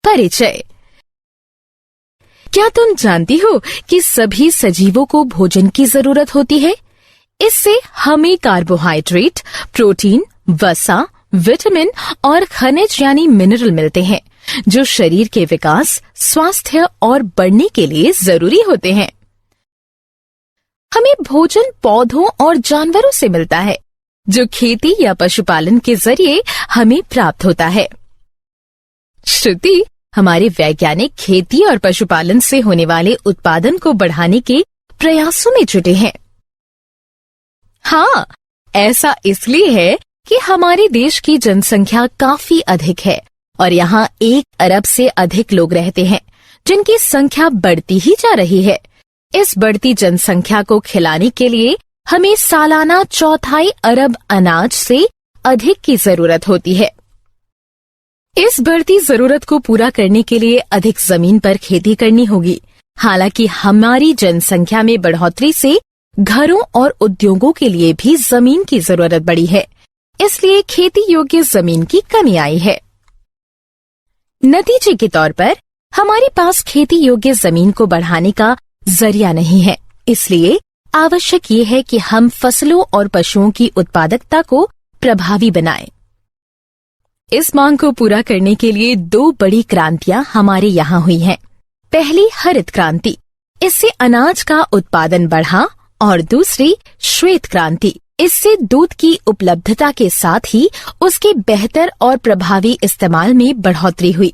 परिचय। क्या तुम जानती हो कि सभी सजीवों को भोजन की जरूरत होती है? इससे हमें कार्बोहाइड्रेट, प्रोटीन, वसा, विटामिन और खनिज यानी मिनरल मिलते हैं, जो शरीर के विकास, स्वास्थ्य और बढ़ने के लिए जरूरी होते हैं। हमें भोजन पौधों और जानवरों से मिलता है, जो खेती या पशुपालन के जरिए हमें प्राप्त होता है। श्रुति, हमारे वैज्ञानिक खेती और पशुपालन से होने वाले उत्पादन को बढ़ाने के प्रयासों में जुटे हैं। हाँ, ऐसा इसलिए है कि हमारे देश की जनसंख्या काफी अधिक है और यहाँ 1 अरब से अधिक लोग रहते हैं, जिनकी संख्या बढ़ती ही जा रही है। इस बढ़ती जनसंख्या को खिलाने के लिए हमें सालाना 1/4 अरब अनाज से अधिक की जरूरत होती है। इस बढ़ती जरूरत को पूरा करने के लिए अधिक जमीन पर खेती करनी होगी। हालांकि हमारी जनसंख्या में बढ़ोतरी से घरों और उद्योगों के लिए भी जमीन की जरूरत बढ़ी है, इसलिए खेती योग्य जमीन की कमी आई है। नतीजे के तौर पर हमारे पास खेती योग्य जमीन को बढ़ाने का जरिया नहीं है, इसलिए आवश्यक ये है कि हम फसलों और पशुओं की उत्पादकता को प्रभावी बनाएं। इस मांग को पूरा करने के लिए 2 बड़ी क्रांतियां हमारे यहाँ हुई हैं। पहली हरित क्रांति, इससे अनाज का उत्पादन बढ़ा, और दूसरी श्वेत क्रांति, इससे दूध की उपलब्धता के साथ ही उसके बेहतर और प्रभावी इस्तेमाल में बढ़ोतरी हुई।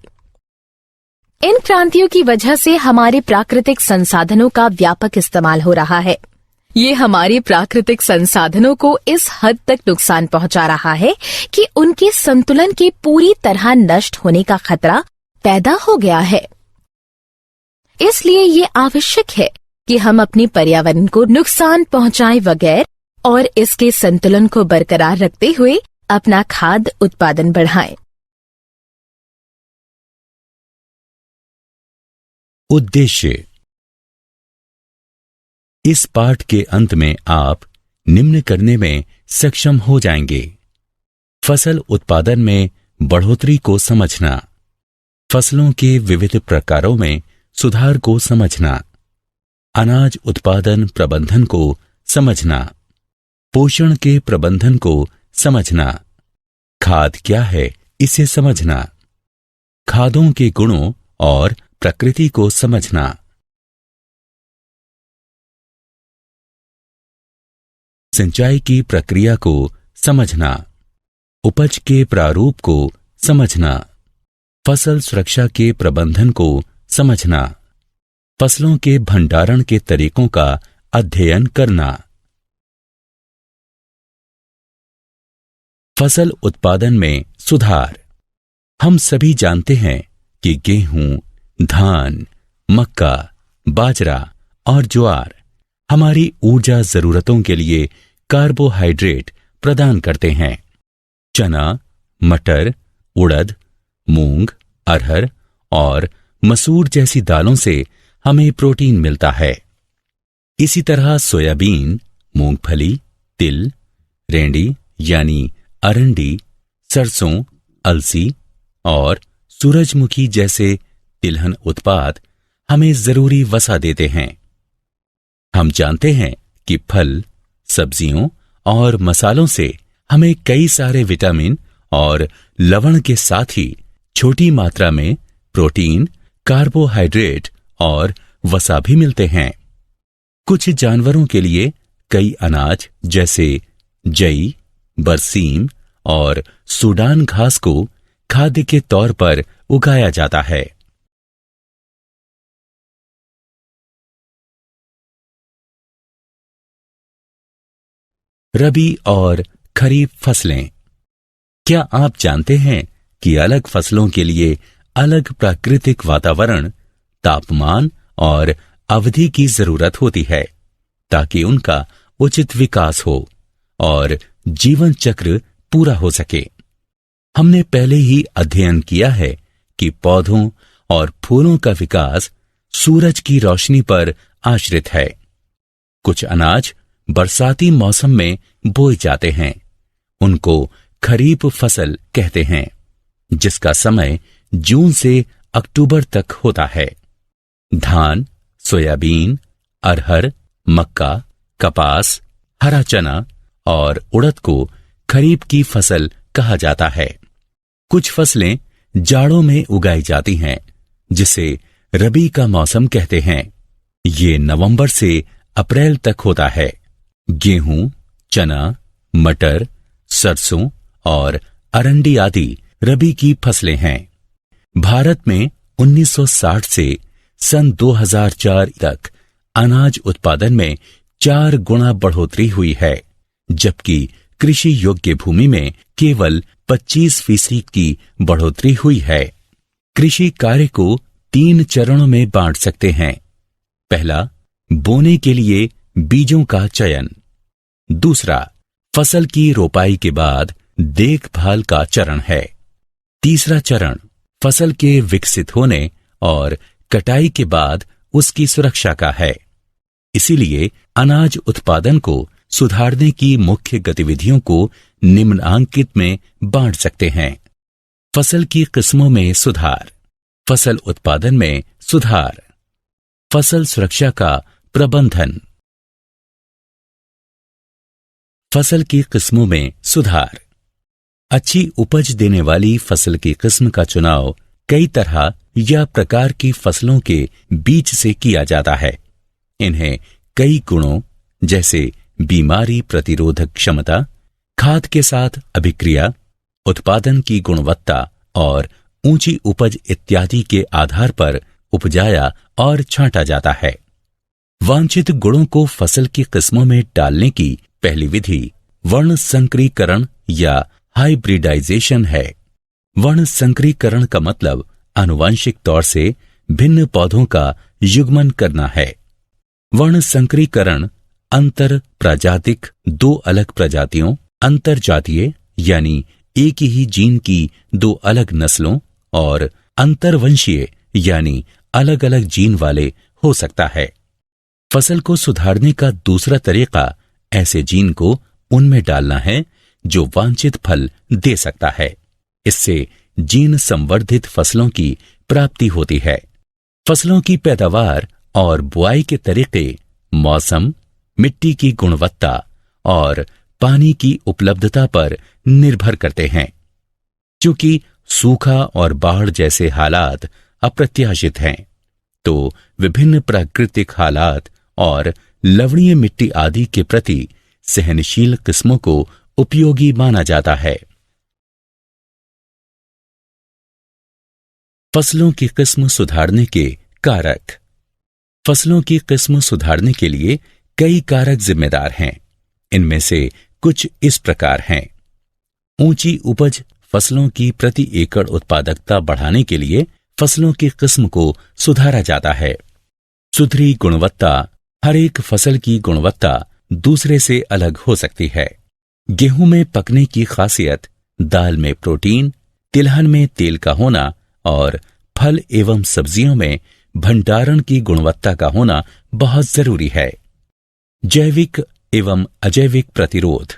इन क्रांतियों की वजह से हमारे प्राकृतिक संसाधनों का व्यापक इस्तेमाल हो रहा है। ये हमारे प्राकृतिक संसाधनों को इस हद तक नुकसान पहुंचा रहा है कि उनके संतुलन के पूरी तरह नष्ट होने का खतरा पैदा हो गया है। इसलिए ये आवश्यक है कि हम अपने पर्यावरण को नुकसान पहुंचाए बगैर और इसके संतुलन को बरकरार रखते हुए अपना खाद्य उत्पादन बढ़ाएं। उद्देश्य। इस पाठ के अंत में आप निम्न करने में सक्षम हो जाएंगे: फसल उत्पादन में बढ़ोतरी को समझना, फसलों के विविध प्रकारों में सुधार को समझना, अनाज उत्पादन प्रबंधन को समझना, पोषण के प्रबंधन को समझना, खाद क्या है इसे समझना, खादों के गुणों और प्रकृति को समझना, सिंचाई की प्रक्रिया को समझना, उपज के प्रारूप को समझना, फसल सुरक्षा के प्रबंधन को समझना, फसलों के भंडारण के तरीकों का अध्ययन करना। फसल उत्पादन में सुधार। हम सभी जानते हैं कि गेहूं, धान, मक्का, बाजरा और ज्वार हमारी ऊर्जा जरूरतों के लिए कार्बोहाइड्रेट प्रदान करते हैं। चना, मटर, उड़द, मूंग, अरहर और मसूर जैसी दालों से हमें प्रोटीन मिलता है। इसी तरह सोयाबीन, मूंगफली, तिल, रेंडी यानी अरंडी, सरसों, अलसी और सूरजमुखी जैसे तिलहन उत्पाद हमें जरूरी वसा देते हैं। हम जानते हैं कि फल, सब्जियों और मसालों से हमें कई सारे विटामिन और लवण के साथ ही छोटी मात्रा में प्रोटीन, कार्बोहाइड्रेट और वसा भी मिलते हैं। कुछ जानवरों के लिए कई अनाज जैसे जई, बरसीम और सूडान घास को खाद्य के तौर पर उगाया जाता है। रबी और खरीफ फसलें। क्या आप जानते हैं कि अलग फसलों के लिए अलग प्राकृतिक वातावरण, तापमान और अवधि की जरूरत होती है ताकि उनका उचित विकास हो और जीवन चक्र पूरा हो सके। हमने पहले ही अध्ययन किया है कि पौधों और फूलों का विकास सूरज की रोशनी पर आश्रित है। कुछ अनाज बरसाती मौसम में बोए जाते हैं। उनको खरीफ फसल कहते हैं, जिसका समय जून से अक्टूबर तक होता है। धान, सोयाबीन, अरहर, मक्का, कपास, हरा चना और उड़द को खरीफ की फसल कहा जाता है। कुछ फसलें जाड़ों में उगाई जाती हैं, जिसे रबी का मौसम कहते हैं। ये नवंबर से अप्रैल तक होता है। गेहूं, चना, मटर, सरसों और अरंडी आदि रबी की फसलें हैं। भारत में 1960 से सन 2004 तक अनाज उत्पादन में 4 गुना बढ़ोतरी हुई है, जबकि कृषि योग्य भूमि में केवल 25% की बढ़ोतरी हुई है। कृषि कार्य को 3 चरणों में बांट सकते हैं। पहला, बोने के लिए बीजों का चयन। दूसरा, फसल की रोपाई के बाद देखभाल का चरण है। तीसरा चरण, फसल के विकसित होने और कटाई के बाद उसकी सुरक्षा का है। इसीलिए अनाज उत्पादन को सुधारने की मुख्य गतिविधियों को निम्नांकित में बांट सकते हैं। फसल की किस्मों में सुधार, फसल उत्पादन में सुधार, फसल सुरक्षा का प्रबंधन। फसल की किस्मों में सुधार। अच्छी उपज देने वाली फसल की किस्म का चुनाव कई तरह या प्रकार की फसलों के बीच से किया जाता है। इन्हें कई गुणों जैसे बीमारी प्रतिरोधक क्षमता, खाद के साथ अभिक्रिया, उत्पादन की गुणवत्ता और ऊंची उपज इत्यादि के आधार पर उपजाया और छांटा जाता है। वांछित गुणों को फसल की किस्मों में डालने की पहली विधि वर्ण संकरीकरण या हाइब्रिडाइजेशन है। वर्ण संकरीकरण का मतलब आनुवंशिक तौर से भिन्न पौधों का युग्मन करना है। वर्ण संकरीकरण अंतर प्रजातिक 2 अलग प्रजातियों, अंतर जातीय यानी एक ही जीन की 2 अलग नस्लों और अंतरवंशीय यानी अलग अलग जीन वाले हो सकता है। फसल को सुधारने का दूसरा तरीका ऐसे जीन को उनमें डालना है जो वांछित फल दे सकता है। इससे जीन संवर्धित फसलों की प्राप्ति होती है। फसलों की पैदावार और बुआई के तरीके मौसम, मिट्टी की गुणवत्ता और पानी की उपलब्धता पर निर्भर करते हैं। क्योंकि सूखा और बाढ़ जैसे हालात अप्रत्याशित हैं, तो विभिन्न प्राकृतिक हालात और लवणीय मिट्टी आदि के प्रति सहनशील किस्मों को उपयोगी माना जाता है। फसलों की किस्म सुधारने के कारक। फसलों की किस्म सुधारने के लिए कई कारक जिम्मेदार हैं। इनमें से कुछ इस प्रकार हैं। ऊंची उपज फसलों की प्रति एकड़ उत्पादकता बढ़ाने के लिए फसलों की किस्म को सुधारा जाता है। सुधरी गुणवत्ता। हर एक फसल की गुणवत्ता दूसरे से अलग हो सकती है। गेहूं में पकने की खासियत, दाल में प्रोटीन, तिलहन में तेल का होना और फल एवं सब्जियों में भंडारण की गुणवत्ता का होना बहुत जरूरी है। जैविक एवं अजैविक प्रतिरोध।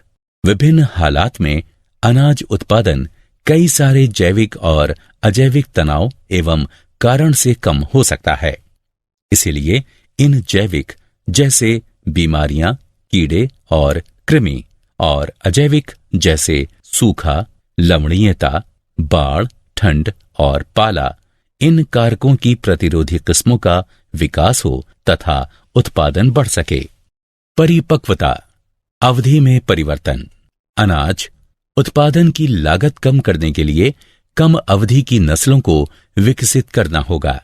विभिन्न हालात में अनाज उत्पादन कई सारे जैविक और अजैविक तनाव एवं कारण से कम हो सकता है। इसीलिए इन जैविक जैसे बीमारियां, कीड़े और कृमि और अजैविक जैसे सूखा, लवणीयता, बाढ़, ठंड और पाला, इन कारकों की प्रतिरोधी किस्मों का विकास हो तथा उत्पादन बढ़ सके। परिपक्वता। अवधि में परिवर्तन। अनाज उत्पादन की लागत कम करने के लिए कम अवधि की नस्लों को विकसित करना होगा।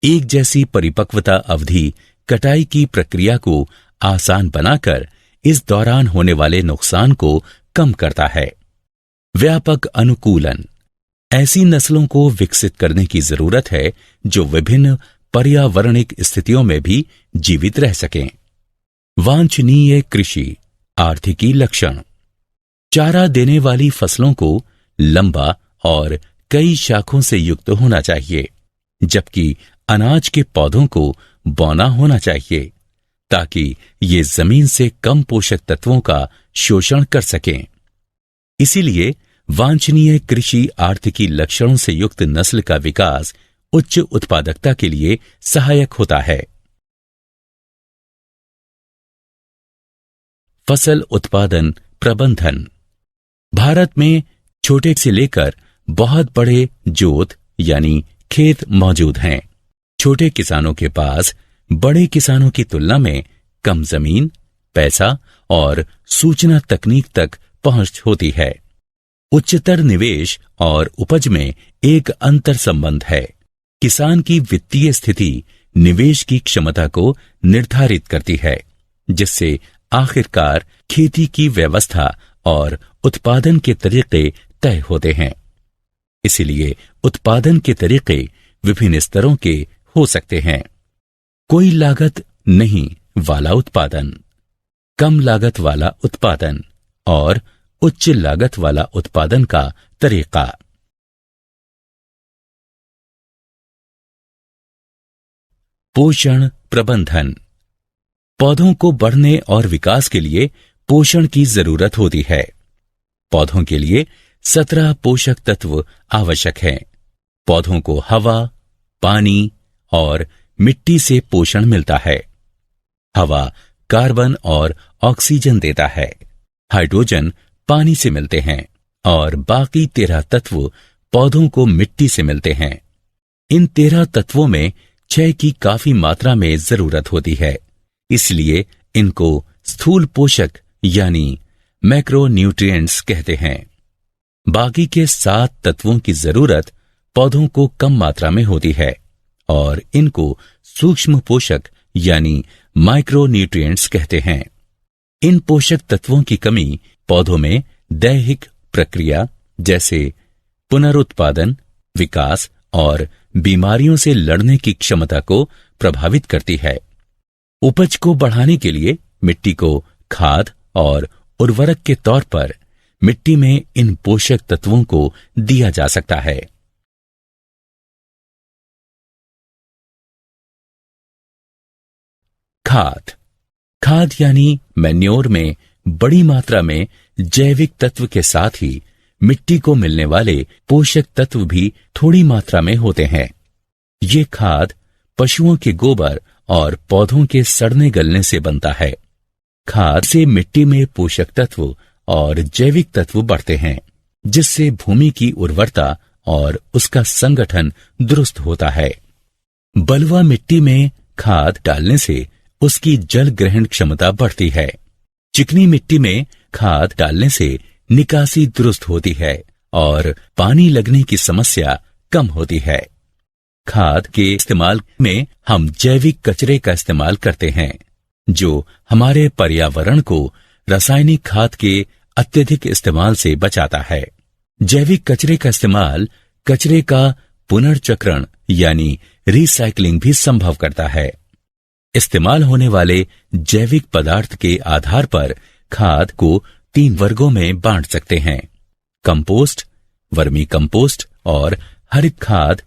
एक जैसी परिपक्वता अवधि कटाई की प्रक्रिया को आसान बनाकर इस दौरान होने वाले नुकसान को कम करता है। व्यापक अनुकूलन। ऐसी नस्लों को विकसित करने की जरूरत है जो विभिन्न पर्यावरणिक स्थितियों में भी जीवित रह सकें। वांछनीय कृषि आर्थिकी लक्षण। चारा देने वाली फसलों को लंबा और कई शाखों से युक्त होना चाहिए, जबकि अनाज के पौधों को बौना होना चाहिए ताकि ये जमीन से कम पोषक तत्वों का शोषण कर सकें। इसीलिए वांछनीय कृषि आर्थिकी लक्षणों से युक्त नस्ल का विकास उच्च उत्पादकता के लिए सहायक होता है। फसल उत्पादन प्रबंधन। भारत में छोटे से लेकर बहुत बड़े जोत यानी खेत मौजूद हैं। छोटे किसानों के पास बड़े किसानों की तुलना में कम जमीन, पैसा और सूचना तकनीक तक पहुंच होती है। उच्चतर निवेश और उपज में एक अंतर संबंध है। किसान की वित्तीय स्थिति निवेश की क्षमता को निर्धारित करती है, जिससे आखिरकार खेती की व्यवस्था और उत्पादन के तरीके तय होते हैं। इसीलिए उत्पादन के तरीके विभिन्न स्तरों के हो सकते हैं। कोई लागत नहीं वाला उत्पादन, कम लागत वाला उत्पादन और उच्च लागत वाला उत्पादन का तरीका। पोषण प्रबंधन। पौधों को बढ़ने और विकास के लिए पोषण की जरूरत होती है। पौधों के लिए 17 पोषक तत्व आवश्यक हैं। पौधों को हवा, पानी और मिट्टी से पोषण मिलता है। हवा कार्बन और ऑक्सीजन देता है। हाइड्रोजन पानी से मिलते हैं और बाकी 13 तत्व पौधों को मिट्टी से मिलते हैं। इन 13 तत्वों में क्षय की काफी मात्रा में जरूरत होती है, इसलिए इनको स्थूल पोषक यानी मैक्रोन्यूट्रिएंट्स कहते हैं। बाकी के 7 तत्वों की जरूरत पौधों को कम मात्रा में होती है और इनको सूक्ष्म पोषक यानी माइक्रोन्यूट्रिएंट्स कहते हैं। इन पोषक तत्वों की कमी पौधों में दैहिक प्रक्रिया जैसे पुनरुत्पादन, विकास और बीमारियों से लड़ने की क्षमता को प्रभावित करती है। उपज को बढ़ाने के लिए मिट्टी को खाद और उर्वरक के तौर पर मिट्टी में इन पोषक तत्वों को दिया जा सकता है। खाद यानी मैन्योर में बड़ी मात्रा में जैविक तत्व के साथ ही मिट्टी को मिलने वाले पोषक तत्व भी थोड़ी मात्रा में होते हैं। ये खाद पशुओं के गोबर और पौधों के सड़ने गलने से बनता है। खाद से मिट्टी में पोषक तत्व और जैविक तत्व बढ़ते हैं, जिससे भूमि की उर्वरता और उसका संगठन दुरुस्त होता है। बलुआ मिट्टी में खाद डालने से उसकी जल ग्रहण क्षमता बढ़ती है। चिकनी मिट्टी में खाद डालने से निकासी दुरुस्त होती है और पानी लगने की समस्या कम होती है। खाद के इस्तेमाल में हम जैविक कचरे का इस्तेमाल करते हैं, जो हमारे पर्यावरण को रासायनिक खाद के अत्यधिक इस्तेमाल से बचाता है। जैविक कचरे का इस्तेमाल कचरे का पुनर्चक्रण यानी रिसाइकलिंग भी संभव करता है। इस्तेमाल होने वाले जैविक पदार्थ के आधार पर खाद को 3 वर्गों में बांट सकते हैं: कंपोस्ट, वर्मी कंपोस्ट और हरित खाद।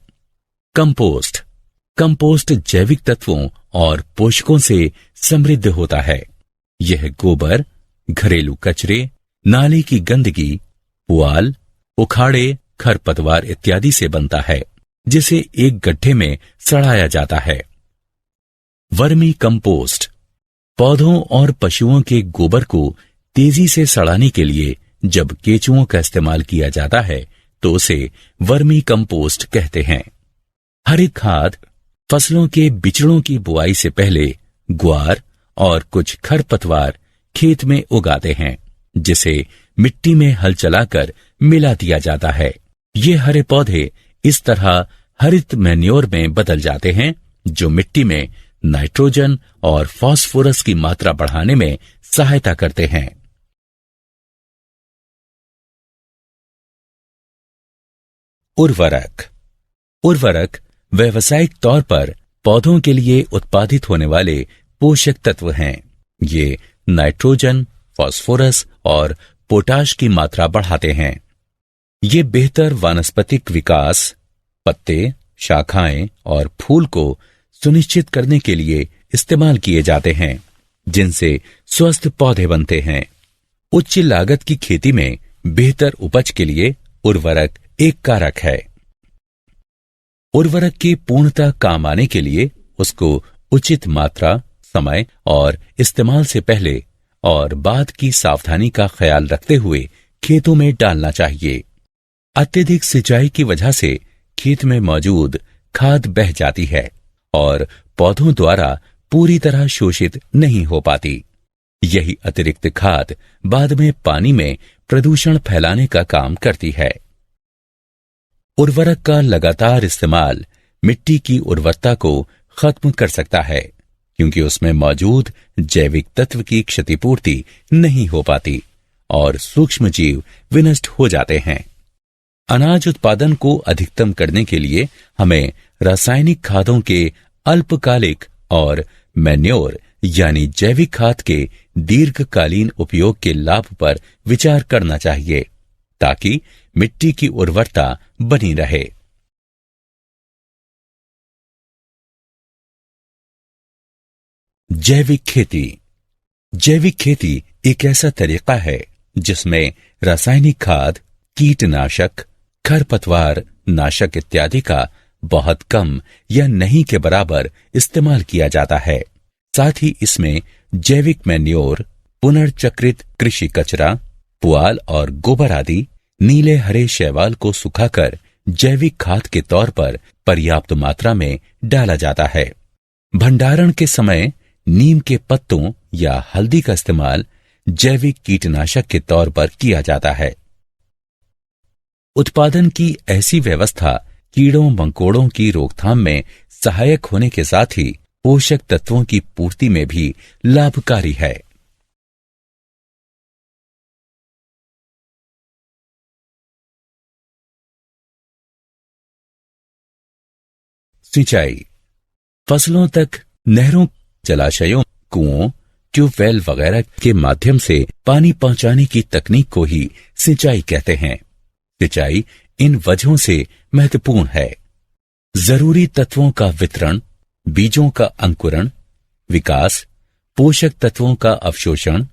कंपोस्ट जैविक तत्वों और पोषकों से समृद्ध होता है। यह गोबर, घरेलू कचरे, नाले की गंदगी, पुआल, उखाड़े, खरपतवार इत्यादि से बनता है, जिसे एक गड्ढे में सड़ाया जाता है। वर्मी कंपोस्ट पौधों और पशुओं के गोबर को तेजी से सड़ाने के लिए जब केंचुओं का इस्तेमाल किया जाता है तो उसे वर्मी कंपोस्ट कहते हैं। हरित खाद फसलों के बिचड़ों की बुआई से पहले ग्वार और कुछ खरपतवार खेत में उगाते हैं, जिसे मिट्टी में हल चलाकर मिला दिया जाता है। ये हरे पौधे इस तरह हरित मैन्योर में बदल जाते हैं, जो मिट्टी में नाइट्रोजन और फास्फोरस की मात्रा बढ़ाने में सहायता करते हैं। उर्वरक व्यावसायिक तौर पर पौधों के लिए उत्पादित होने वाले पोषक तत्व हैं। ये नाइट्रोजन, फास्फोरस और पोटाश की मात्रा बढ़ाते हैं। ये बेहतर वानस्पतिक विकास, पत्ते, शाखाएं और फूल को सुनिश्चित करने के लिए इस्तेमाल किए जाते हैं, जिनसे स्वस्थ पौधे बनते हैं। उच्च लागत की खेती में बेहतर उपज के लिए उर्वरक एक कारक है। उर्वरक के पूर्णतः काम आने के लिए उसको उचित मात्रा, समय और इस्तेमाल से पहले और बाद की सावधानी का ख्याल रखते हुए खेतों में डालना चाहिए। अत्यधिक सिंचाई की वजह से खेत में मौजूद खाद बह जाती है और पौधों द्वारा पूरी तरह शोषित नहीं हो पाती। यही अतिरिक्त खाद बाद में पानी में प्रदूषण फैलाने का काम करती है। उर्वरक का लगातार इस्तेमाल मिट्टी की उर्वरता को खत्म कर सकता है, क्योंकि उसमें मौजूद जैविक तत्व की क्षतिपूर्ति नहीं हो पाती और सूक्ष्म जीव विनष्ट हो जाते हैं। अनाज उत्पादन को अधिकतम करने के लिए हमें रासायनिक खादों के अल्पकालिक और मैन्योर यानी जैविक खाद के दीर्घकालीन उपयोग के लाभ पर विचार करना चाहिए, ताकि मिट्टी की उर्वरता बनी रहे। जैविक खेती। जैविक खेती एक ऐसा तरीका है जिसमें रासायनिक खाद, कीटनाशक, खरपतवार नाशक इत्यादि का बहुत कम या नहीं के बराबर इस्तेमाल किया जाता है। साथ ही इसमें जैविक मैन्योर, पुनर्चक्रित कृषि कचरा, पुआल और गोबर आदि नीले हरे शैवाल को सुखाकर जैविक खाद के तौर पर पर्याप्त मात्रा में डाला जाता है। भंडारण के समय नीम के पत्तों या हल्दी का इस्तेमाल जैविक कीटनाशक के तौर पर किया जाता है। उत्पादन की ऐसी व्यवस्था कीड़ों मकोड़ों की रोकथाम में सहायक होने के साथ ही पोषक तत्वों की पूर्ति में भी लाभकारी है। सिंचाई। फसलों तक नहरों, जलाशयों, कुओं, ट्यूबवेल वगैरह के माध्यम से पानी पहुंचाने की तकनीक को ही सिंचाई कहते हैं। सिंचाई इन वजहों से महत्वपूर्ण है: जरूरी तत्वों का वितरण, बीजों का अंकुरण, विकास, पोषक तत्वों का अवशोषण।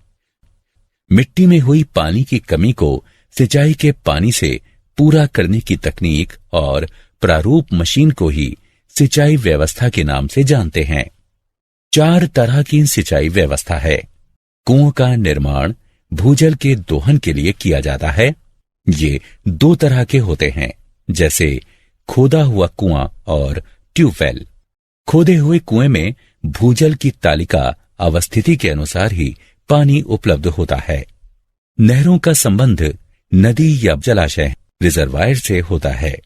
मिट्टी में हुई पानी की कमी को सिंचाई के पानी से पूरा करने की तकनीक और प्रारूप मशीन को ही सिंचाई व्यवस्था के नाम से जानते हैं। 4 तरह की सिंचाई व्यवस्था है। कुओं का निर्माण भूजल के दोहन के लिए किया जाता है। ये 2 तरह के होते हैं, जैसे खोदा हुआ कुआं और ट्यूबवेल। खोदे हुए कुएं में भूजल की तालिका अवस्थिति के अनुसार ही पानी उपलब्ध होता है। नहरों का संबंध नदी या जलाशय, रिजर्वायर से होता है,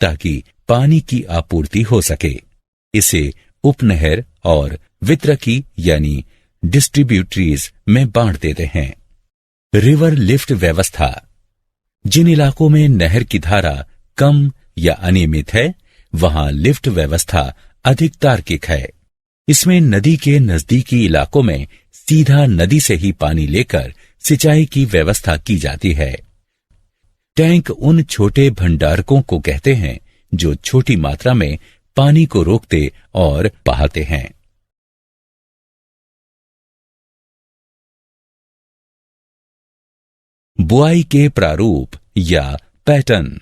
ताकि पानी की आपूर्ति हो सके। इसे उपनहर और वितरकी यानी डिस्ट्रीब्यूटरीज में बांट देते हैं। रिवर लिफ्ट व्यवस्था। जिन इलाकों में नहर की धारा कम या अनियमित है, वहां लिफ्ट व्यवस्था अधिक तार्किक है। इसमें नदी के नजदीकी इलाकों में सीधा नदी से ही पानी लेकर सिंचाई की व्यवस्था की जाती है। टैंक उन छोटे भंडारकों को कहते हैं जो छोटी मात्रा में पानी को रोकते और बहाते हैं। बुआई के प्रारूप या पैटर्न।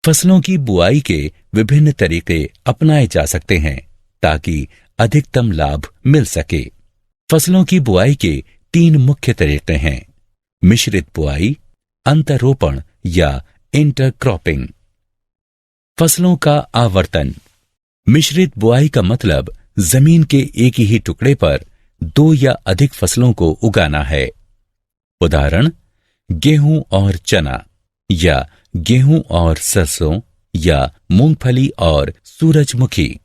फसलों की बुआई के विभिन्न तरीके अपनाए जा सकते हैं ताकि अधिकतम लाभ मिल सके। फसलों की बुआई के 3 मुख्य तरीके हैं: मिश्रित बुआई, अंतरोपण या इंटरक्रॉपिंग। फसलों का आवर्तन। मिश्रित बुआई का मतलब जमीन के एक ही टुकड़े पर 2 या अधिक फसलों को उगाना है। उदाहरण: गेहूं और चना, या गेहूं और सरसों, या मूंगफली और सूरजमुखी।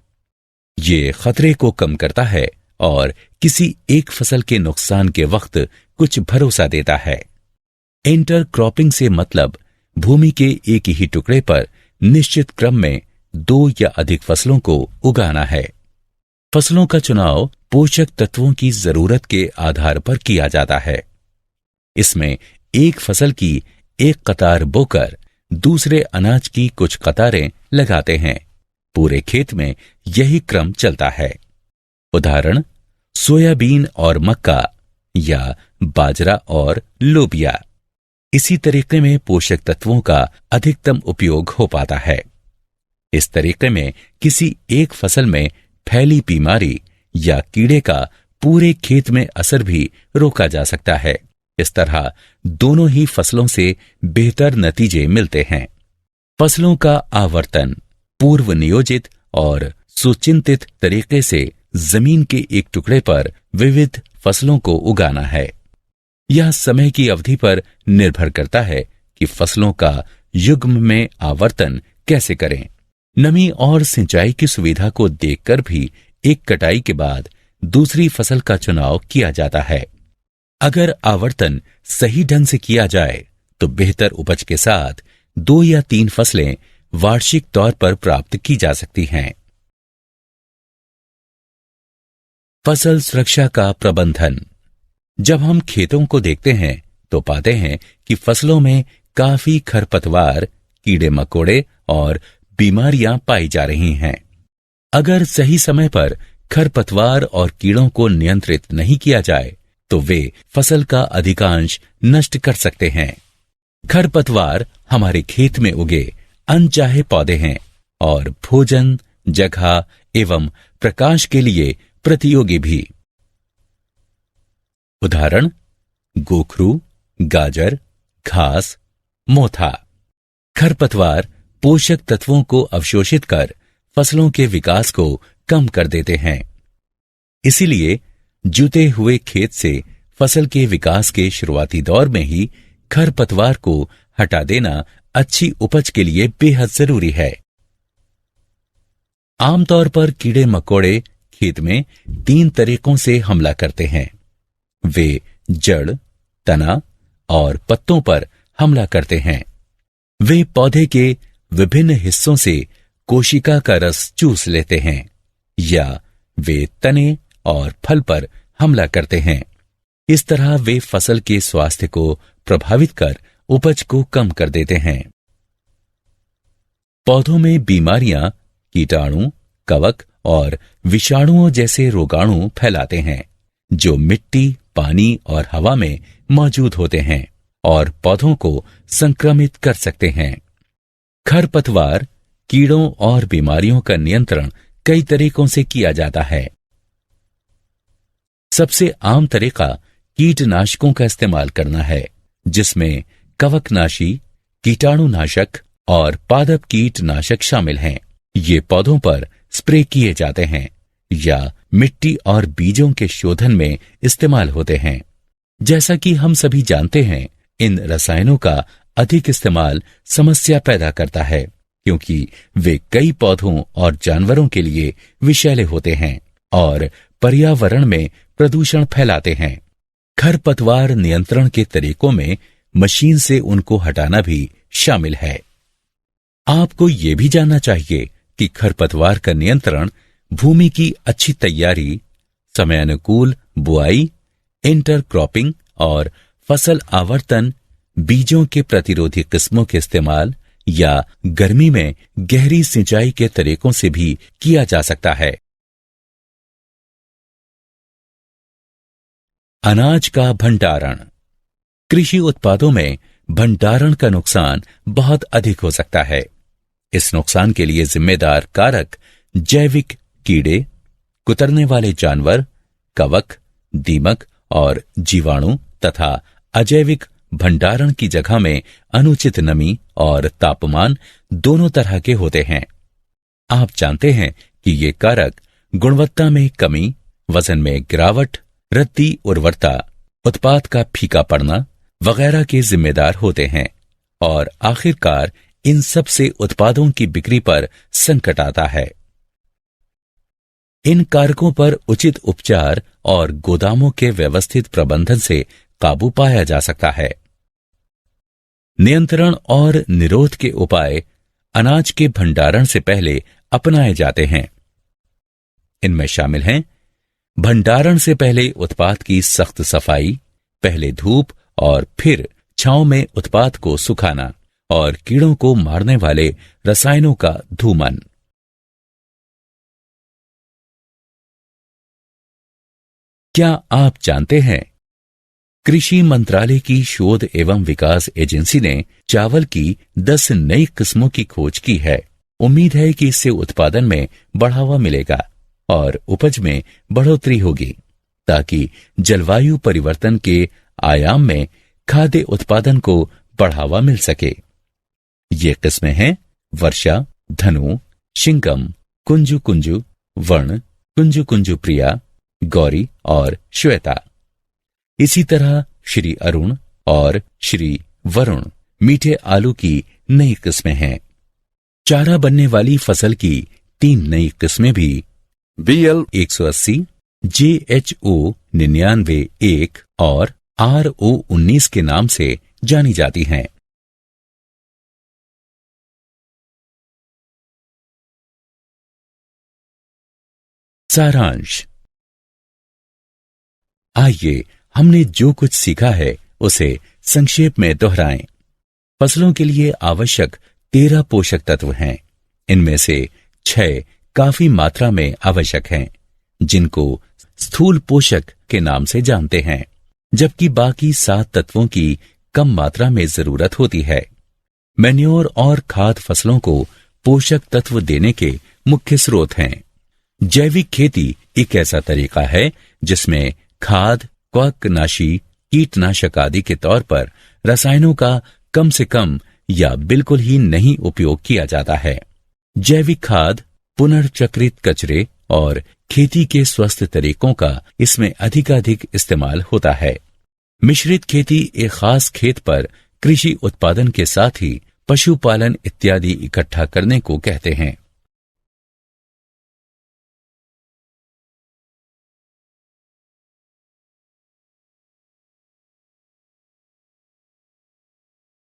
ये खतरे को कम करता है और किसी एक फसल के नुकसान के वक्त कुछ भरोसा देता है। इंटरक्रॉपिंग से मतलब भूमि के एक ही टुकड़े पर निश्चित क्रम में 2 या अधिक फसलों को उगाना है। फसलों का चुनाव पोषक तत्वों की जरूरत के आधार पर किया जाता है। इसमें एक फसल की एक कतार बोकर दूसरे अनाज की कुछ कतारें लगाते हैं। पूरे खेत में यही क्रम चलता है। उदाहरण, सोयाबीन और मक्का या बाजरा और लोबिया। इसी तरीके में पोषक तत्वों का अधिकतम उपयोग हो पाता है। इस तरीके में किसी एक फसल में फैली बीमारी या कीड़े का पूरे खेत में असर भी रोका जा सकता है। इस तरह दोनों ही फसलों से बेहतर नतीजे मिलते हैं। फसलों का आवर्तन पूर्व नियोजित और सुचिंतित तरीके से जमीन के एक टुकड़े पर विविध फसलों को उगाना है। यह समय की अवधि पर निर्भर करता है कि फसलों का युग्म में आवर्तन कैसे करें। नमी और सिंचाई की सुविधा को देखकर भी एक कटाई के बाद दूसरी फसल का चुनाव किया जाता है। अगर आवर्तन सही ढंग से किया जाए तो बेहतर उपज के साथ 2 या 3 फसलें वार्षिक तौर पर प्राप्त की जा सकती हैं। फसल सुरक्षा का प्रबंधन। जब हम खेतों को देखते हैं तो पाते हैं कि फसलों में काफी खरपतवार, कीड़े मकोड़े और बीमारियां पाई जा रही हैं। अगर सही समय पर खरपतवार और कीड़ों को नियंत्रित नहीं किया जाए तो वे फसल का अधिकांश नष्ट कर सकते हैं। खरपतवार हमारे खेत में उगे अनचाहे पौधे हैं और भोजन, जगह एवं प्रकाश के लिए प्रतियोगी भी। उदाहरण, गोखरू, गाजर, घास, मोथा। खरपतवार पोषक तत्वों को अवशोषित कर फसलों के विकास को कम कर देते हैं। इसीलिए जुते हुए खेत से फसल के विकास के शुरुआती दौर में ही खरपतवार को हटा देना अच्छी उपज के लिए बेहद जरूरी है। आमतौर पर कीड़े मकोड़े खेत में 3 तरीकों से हमला करते हैं। वे जड़, तना और पत्तों पर हमला करते हैं। वे पौधे के विभिन्न हिस्सों से कोशिका का रस चूस लेते हैं या वे तने और फल पर हमला करते हैं। इस तरह वे फसल के स्वास्थ्य को प्रभावित कर उपज को कम कर देते हैं। पौधों में बीमारियां कीटाणु, कवक और विषाणुओं जैसे रोगाणु फैलाते हैं जो मिट्टी, पानी और हवा में मौजूद होते हैं और पौधों को संक्रमित कर सकते हैं। खरपतवार, कीड़ों और बीमारियों का नियंत्रण कई तरीकों से किया जाता है। सबसे आम तरीका कीटनाशकों का इस्तेमाल करना है, जिसमें कवकनाशी, कीटाणुनाशक और पादप कीटनाशक शामिल हैं। ये पौधों पर स्प्रे किए जाते हैं या मिट्टी और बीजों के शोधन में इस्तेमाल होते हैं। जैसा कि हम सभी जानते हैं, इन रसायनों का अधिक इस्तेमाल समस्या पैदा करता है क्योंकि वे कई पौधों और जानवरों के लिए विषैले होते हैं और पर्यावरण में प्रदूषण फैलाते हैं। खरपतवार नियंत्रण के तरीकों में मशीन से उनको हटाना भी शामिल है। आपको ये भी जानना चाहिए कि खरपतवार का नियंत्रण भूमि की अच्छी तैयारी, समयानुकूल बुआई, इंटरक्रॉपिंग और फसल आवर्तन, बीजों के प्रतिरोधी किस्मों के इस्तेमाल या गर्मी में गहरी सिंचाई के तरीकों से भी किया जा सकता है। अनाज का भंडारण। कृषि उत्पादों में भंडारण का नुकसान बहुत अधिक हो सकता है। इस नुकसान के लिए जिम्मेदार कारक जैविक कीड़े, कुतरने वाले जानवर, कवक, दीमक और जीवाणु तथा अजैविक भंडारण की जगह में अनुचित नमी और तापमान दोनों तरह के होते हैं। आप जानते हैं कि ये कारक गुणवत्ता में कमी, वजन में गिरावट, रद्दी उर्वरता, उत्पाद का फीका पड़ना वगैरह के जिम्मेदार होते हैं और आखिरकार इन सब से उत्पादों की बिक्री पर संकट आता है। इन कारकों पर उचित उपचार और गोदामों के व्यवस्थित प्रबंधन से काबू पाया जा सकता है। नियंत्रण और निरोध के उपाय अनाज के भंडारण से पहले अपनाए जाते हैं। इनमें शामिल हैं भंडारण से पहले उत्पाद की सख्त सफाई, पहले धूप और फिर छांव में उत्पाद को सुखाना और कीड़ों को मारने वाले रसायनों का धूमन। क्या आप जानते हैं, कृषि मंत्रालय की शोध एवं विकास एजेंसी ने चावल की 10 नई किस्मों की खोज की है। उम्मीद है कि इससे उत्पादन में बढ़ावा मिलेगा और उपज में बढ़ोतरी होगी, ताकि जलवायु परिवर्तन के आयाम में खाद्य उत्पादन को बढ़ावा मिल सके। ये किस्में हैं वर्षा, धनु, शिंगम, कुंजु कुंजु, वर्ण, कुंजु कुंजु प्रिया, गौरी और श्वेता। इसी तरह श्री अरुण और श्री वरुण मीठे आलू की नई किस्में हैं। चारा बनने वाली फसल की 3 नई किस्में भी BL 180, JHO 99-1 और RO 19 के नाम से जानी जाती हैं। सारांश। आइए हमने जो कुछ सीखा है उसे संक्षेप में दोहराएं। फसलों के लिए आवश्यक 13 पोषक तत्व हैं। इनमें से 6 काफी मात्रा में आवश्यक हैं, जिनको स्थूल पोषक के नाम से जानते हैं, जबकि बाकी 7 तत्वों की कम मात्रा में जरूरत होती है। मैन्योर और खाद फसलों को पोषक तत्व देने के मुख्य स्रोत हैं। जैविक खेती एक ऐसा तरीका है जिसमें खाद, कवकनाशी, कीटनाशक आदि के तौर पर रसायनों का कम से कम या बिल्कुल ही नहीं उपयोग किया जाता है। जैविक खाद, पुनर्चक्रित कचरे और खेती के स्वस्थ तरीकों का इसमें अधिकाधिक इस्तेमाल होता है। मिश्रित खेती एक खास खेत पर कृषि उत्पादन के साथ ही पशुपालन इत्यादि इकट्ठा करने को कहते हैं।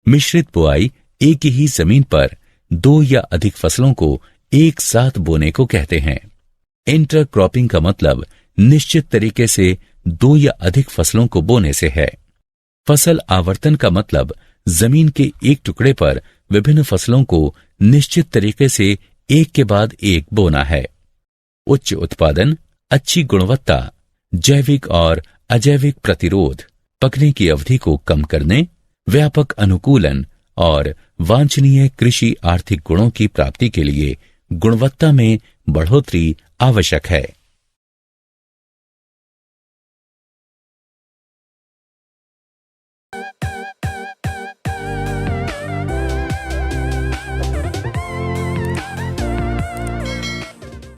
मिश्रित बुआई एक ही जमीन पर 2 या अधिक फसलों को एक साथ बोने को कहते हैं। इंटरक्रॉपिंग का मतलब निश्चित तरीके से 2 या अधिक फसलों को बोने से है। फसल आवर्तन का मतलब जमीन के एक टुकड़े पर विभिन्न फसलों को निश्चित तरीके से एक के बाद एक बोना है। उच्च उत्पादन, अच्छी गुणवत्ता, जैविक और अजैविक प्रतिरोध, पकने की अवधि को कम करने, व्यापक अनुकूलन और वांछनीय कृषि आर्थिक गुणों की प्राप्ति के लिए गुणवत्ता में बढ़ोतरी आवश्यक है।